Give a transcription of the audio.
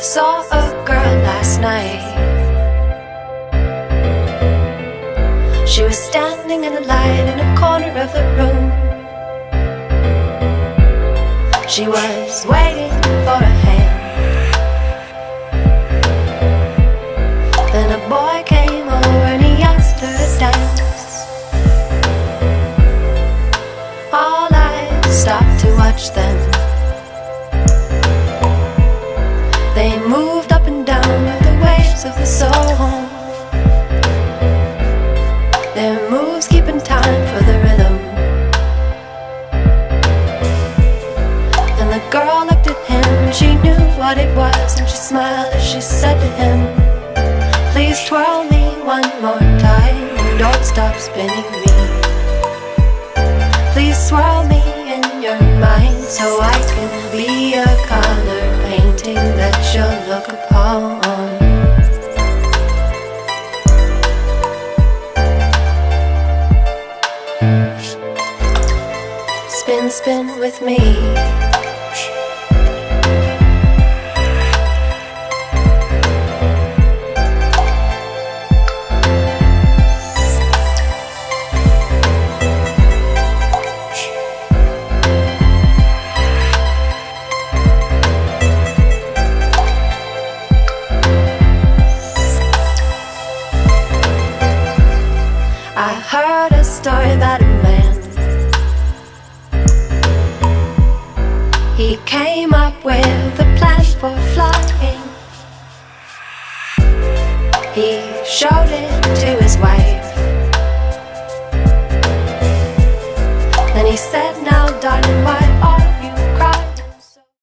Saw a girl last night. She was standing in the light in a corner of the room. She was waiting for a hand. Then a boy came over and he asked her to dance. All eyes stopped to watch them. They moved up and down with the waves of the soul. Their moves keeping time for the rhythm. And the girl looked at him and she knew what it was, and she smiled as she said to him, "Please twirl me one more time and don't stop spinning me. Please swirl me in your mind so I can be a color painting that you'll look upon." Spin, spin with me. I heard a story about a man. He came up with a plan for flying. He showed it to his wife. Then he said, "Now darling, why